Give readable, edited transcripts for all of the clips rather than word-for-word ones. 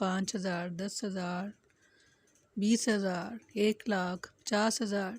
5,000, 10,000, 20,000, 1,00,000, 50,000,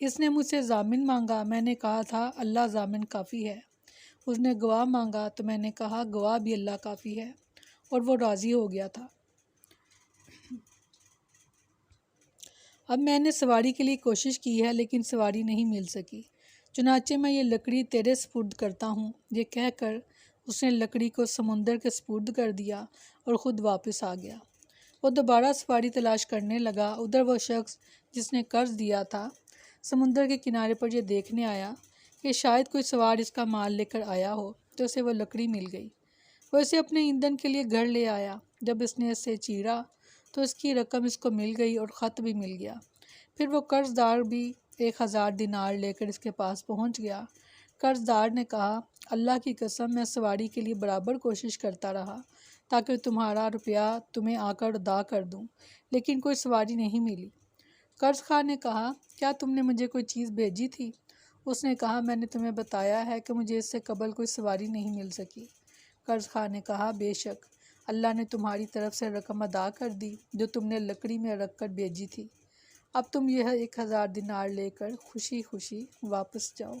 اس نے مجھ سے ضامن مانگا، میں نے کہا تھا اللہ ضامن کافی ہے۔ اس نے گواہ مانگا تو میں نے کہا گواہ بھی اللہ کافی ہے، اور وہ راضی ہو گیا تھا۔ اب میں نے سواری کے لیے کوشش کی ہے لیکن سواری نہیں مل سکی، چنانچہ میں یہ لکڑی تیرے سپرد کرتا ہوں۔ یہ کہہ کر اس نے لکڑی کو سمندر کے سپرد کر دیا اور خود واپس آ گیا۔ وہ دوبارہ سواری تلاش کرنے لگا۔ ادھر وہ شخص جس نے قرض دیا تھا سمندر کے کنارے پر یہ دیکھنے آیا کہ شاید کوئی سوار اس کا مال لے کر آیا ہو، تو اسے وہ لکڑی مل گئی۔ وہ اسے اپنے ایندھن کے لیے گھر لے آیا۔ جب اس نے اسے چیرا تو اس کی رقم اس کو مل گئی اور خط بھی مل گیا۔ پھر وہ قرض دار بھی 1000 دینار لے کر اس کے پاس پہنچ گیا۔ قرض دار نے کہا اللہ کی قسم میں سواری کے لیے برابر کوشش کرتا رہا تاکہ تمہارا روپیہ تمہیں آ کر ادا کر دوں، لیکن کوئی سواری نہیں ملی۔ قرض خواہ نے کہا کیا تم نے مجھے کوئی چیز بھیجی تھی؟ اس نے کہا میں نے تمہیں بتایا ہے کہ مجھے اس سے قبل کوئی سواری نہیں مل سکی۔ قرض خواہ نے کہا بے شک اللہ نے تمہاری طرف سے رقم ادا کر دی جو تم نے لکڑی میں رکھ کر بھیجی تھی۔ اب تم یہ 1000 دینار لے کر خوشی خوشی واپس جاؤ۔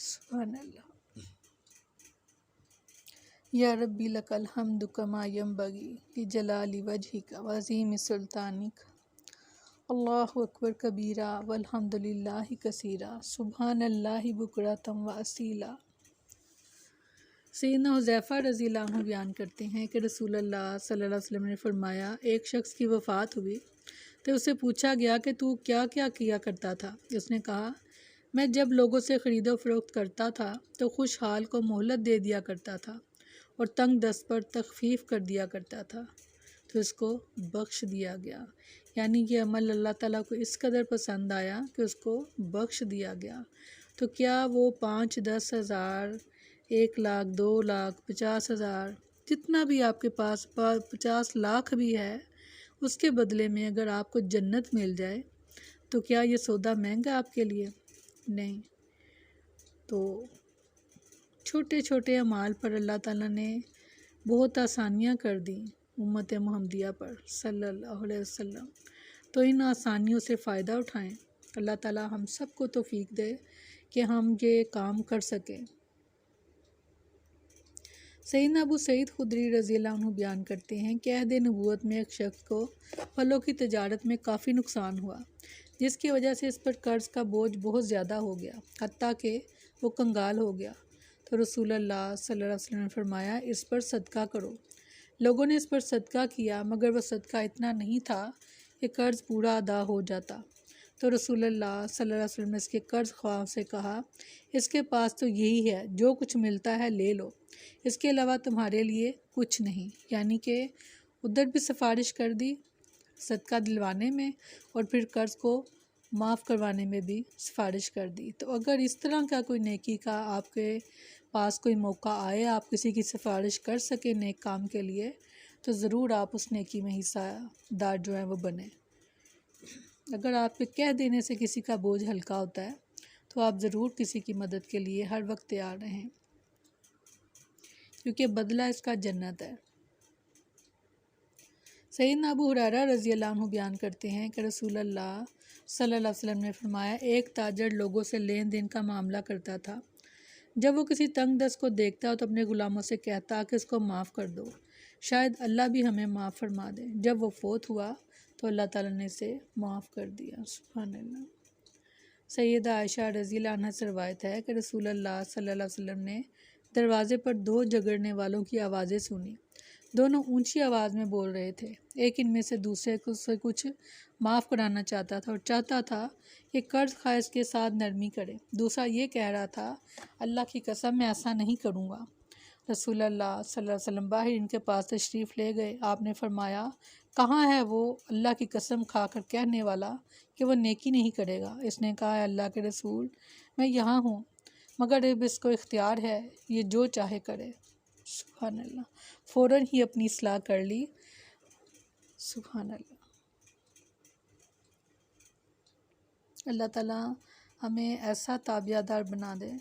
سبحان اللہ۔ یا ربی لک الحمد کما ینبغی لجلال وجہک وعظیم سلطانک۔ اللہ اکبر کبیرہ والحمد للہ کثیرہ سبحان اللہ بکرۃ واصیلا۔ سیدنا حذیفہ رضی اللہ عنہ بیان کرتے ہیں کہ رسول اللہ صلی اللہ علیہ وسلم نے فرمایا ایک شخص کی وفات ہوئی تو اسے پوچھا گیا کہ تو کیا کیا کرتا تھا؟ اس نے کہا میں جب لوگوں سے خرید و فروخت کرتا تھا تو خوشحال کو مہلت دے دیا کرتا تھا اور تنگ دست پر تخفیف کر دیا کرتا تھا تو اس کو بخش دیا گیا، یعنی یہ عمل اللہ تعالیٰ کو اس قدر پسند آیا کہ اس کو بخش دیا گیا۔ تو کیا وہ 5 10 ہزار 1 لاکھ 2 لاکھ 50 ہزار جتنا بھی آپ کے پاس 50 لاکھ بھی ہے، اس کے بدلے میں اگر آپ کو جنت مل جائے تو کیا یہ سودا مہنگا آپ کے لیے؟ نہیں۔ تو چھوٹے چھوٹے اعمال پر اللہ تعالیٰ نے بہت آسانیاں کر دیں امت محمدیہ پر صلی اللہ علیہ وسلم، تو ان آسانیوں سے فائدہ اٹھائیں۔ اللہ تعالیٰ ہم سب کو توفیق دے کہ ہم یہ کام کر سکیں۔ سیدنا ابو سعید خدری رضی اللہ عنہ بیان کرتے ہیں کہ عہد نبوت میں ایک شخص کو پھلوں کی تجارت میں کافی نقصان ہوا، جس کی وجہ سے اس پر قرض کا بوجھ بہت زیادہ ہو گیا، حتیٰ کہ وہ کنگال ہو گیا۔ تو رسول اللہ صلی اللہ علیہ وسلم نے فرمایا اس پر صدقہ کرو۔ لوگوں نے اس پر صدقہ کیا مگر وہ صدقہ اتنا نہیں تھا کہ قرض پورا ادا ہو جاتا۔ تو رسول اللہ صلی اللہ علیہ وسلم نے اس کے قرض خواہ سے کہا اس کے پاس تو یہی ہے، جو کچھ ملتا ہے لے لو، اس کے علاوہ تمہارے لیے کچھ نہیں، یعنی کہ ادھر بھی سفارش کر دی صدقہ دلوانے میں اور پھر قرض کو معاف کروانے میں بھی سفارش کر دی۔ تو اگر اس طرح کا کوئی نیکی کا آپ کے پاس کوئی موقع آئے، آپ کسی کی سفارش کر سکیں نیک کام کے لیے، تو ضرور آپ اس نیکی میں حصہ دار جو ہے وہ بنیں۔ اگر آپ کے کہہ دینے سے کسی کا بوجھ ہلکا ہوتا ہے تو آپ ضرور کسی کی مدد کے لیے ہر وقت تیار رہیں، کیونکہ بدلہ اس کا جنت ہے۔ سیدنا ابو ہریرہ رضی اللہ عنہ بیان کرتے ہیں کہ رسول اللہ صلی اللہ علیہ وسلم نے فرمایا ایک تاجر لوگوں سے لین دین کا معاملہ کرتا تھا، جب وہ کسی تنگ دست کو دیکھتا تو اپنے غلاموں سے کہتا کہ اس کو معاف کر دو، شاید اللہ بھی ہمیں معاف فرما دے۔ جب وہ فوت ہوا تو اللہ تعالیٰ نے اسے معاف کر دیا۔ سبحان اللہ۔ سیدہ عائشہ رضی اللہ عنہ سے روایت ہے کہ رسول اللہ صلی اللہ علیہ وسلم نے دروازے پر 2 جھگڑنے والوں کی آوازیں سنی، دونوں اونچی آواز میں بول رہے تھے، ایک ان میں سے دوسرے کو سے کچھ معاف کرانا چاہتا تھا اور چاہتا تھا کہ قرض خواہ اس کے ساتھ نرمی کرے، دوسرا یہ کہہ رہا تھا اللہ کی قسم میں ایسا نہیں کروں گا۔ رسول اللہ صلی اللہ علیہ وسلم باہر ان کے پاس تشریف لے گئے۔ آپ نے فرمایا کہاں ہے وہ اللہ کی قسم کھا کر کہنے والا کہ وہ نیکی نہیں کرے گا؟ اس نے کہا اللہ کے رسول میں یہاں ہوں، مگر اب اس کو اختیار ہے، یہ جو چاہے کرے۔ سبحان اللہ۔ فوراً ہی اپنی اصلاح کر لی۔ سبحان اللہ۔ اللہ تعالیٰ ہمیں ایسا تابعہ دار بنا دے۔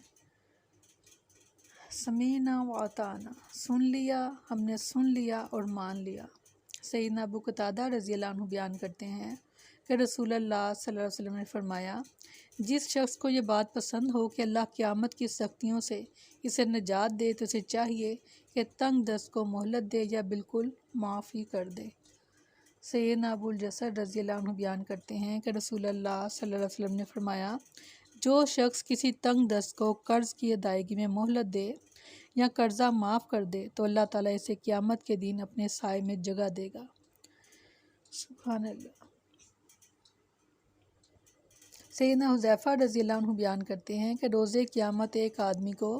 سمیعنا واطعنا، سن لیا، ہم نے سن لیا اور مان لیا۔ سیدنا ابو قتادہ رضی اللہ عنہ بیان کرتے ہیں کہ رسول اللہ صلی اللہ علیہ وسلم نے فرمایا، جس شخص کو یہ بات پسند ہو کہ اللہ قیامت کی سختیوں سے اسے نجات دے تو اسے چاہیے کہ تنگ دست کو مہلت دے یا بالکل معاف ہی کر دے۔ سیدنا ابو الجسر رضی اللہ عنہ بیان کرتے ہیں کہ رسول اللہ صلی اللہ علیہ وسلم نے فرمایا، جو شخص کسی تنگ دست کو قرض کی ادائیگی میں مہلت دے یا قرضہ معاف کر دے تو اللہ تعالیٰ اسے قیامت کے دن اپنے سائے میں جگہ دے گا۔ سبحان اللہ۔ سیدنا حذیفہ رضی اللہ عنہ بیان کرتے ہیں کہ روز قیامت ایک آدمی کو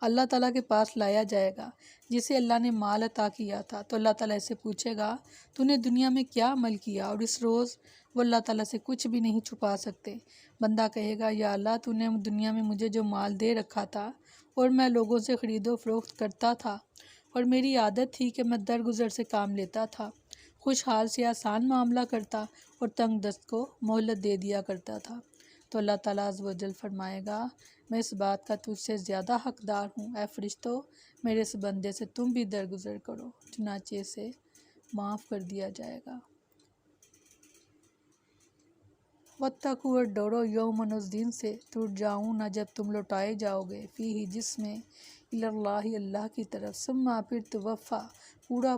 اللہ تعالیٰ کے پاس لایا جائے گا جسے اللہ نے مال عطا کیا تھا، تو اللہ تعالیٰ اسے پوچھے گا تو نے دنیا میں کیا عمل کیا، اور اس روز وہ اللہ تعالیٰ سے کچھ بھی نہیں چھپا سکتے۔ بندہ کہے گا، یا اللہ تو نے دنیا میں مجھے جو مال دے رکھا تھا اور میں لوگوں سے خرید و فروخت کرتا تھا اور میری عادت تھی کہ میں درگزر سے کام لیتا تھا، خوشحال سے آسان معاملہ کرتا اور تنگ دست کو مہلت دے دیا کرتا تھا، تو اللہ تعالیٰ عز و جل فرمائے گا، میں اس بات کا تجھ سے زیادہ حقدار ہوں، اے فرشتوں میرے اس بندے سے تم بھی درگزر کرو، چنانچہ اسے معاف کر دیا جائے گا۔ واتقوا، اور ڈرو، یومن، اس دن سے، ترجعون، جب تم لوٹائے جاؤ گے، فیہ، جس میں، الی اللہ، اللہ کی طرف، ثم، پھر، توفیٰ،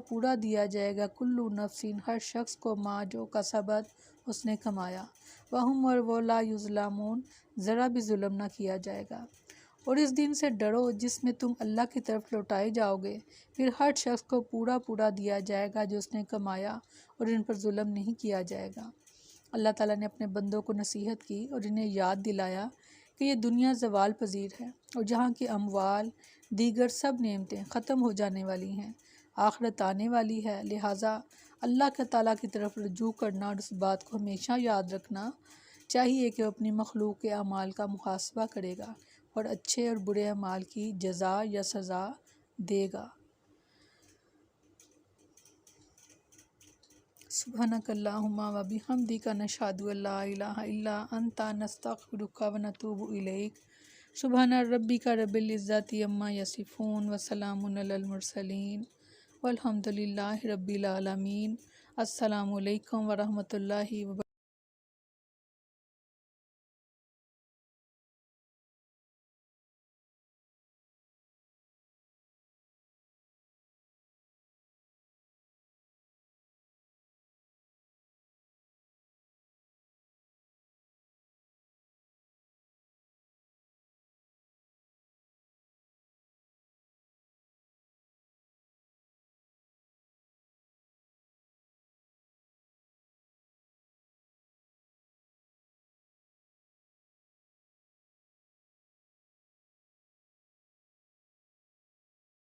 پورا دیا جائے گا، کل نفس، ہر شخص کو، ما، جو، کسبت، اس نے کمایا، وہم، اور وہ، لا یظلمون، ذرا بھی ظلم نہ کیا جائے گا۔ اور اس دن سے ڈرو جس میں تم اللہ کی طرف لوٹائے جاؤ گے، پھر ہر شخص کو پورا دیا جائے گا جو اس نے کمایا، اور ان پر ظلم نہیں کیا جائے گا۔ اللہ تعالیٰ نے اپنے بندوں کو نصیحت کی اور انہیں یاد دلایا کہ یہ دنیا زوال پذیر ہے اور جہاں کی اموال، دیگر سب نعمتیں ختم ہو جانے والی ہیں، آخرت آنے والی ہے، لہٰذا اللہ تعالیٰ کی طرف رجوع کرنا اور اس بات کو ہمیشہ یاد رکھنا چاہیے کہ وہ اپنی مخلوق کے اعمال کا محاسبہ کرے گا اور اچھے اور برے اعمال کی جزا یا سزا دے گا۔ سبحانک اللہم و بحمدک، نشہد ان لا الہ الا انت، نستغفرک و نتوب الیک۔ سبحان ربک رب العزۃ عما یصفون، وسلام علی المرسلین، والحمد للہ رب العالمین۔ السلام علیکم ورحمۃ اللہ وبرکاتہ۔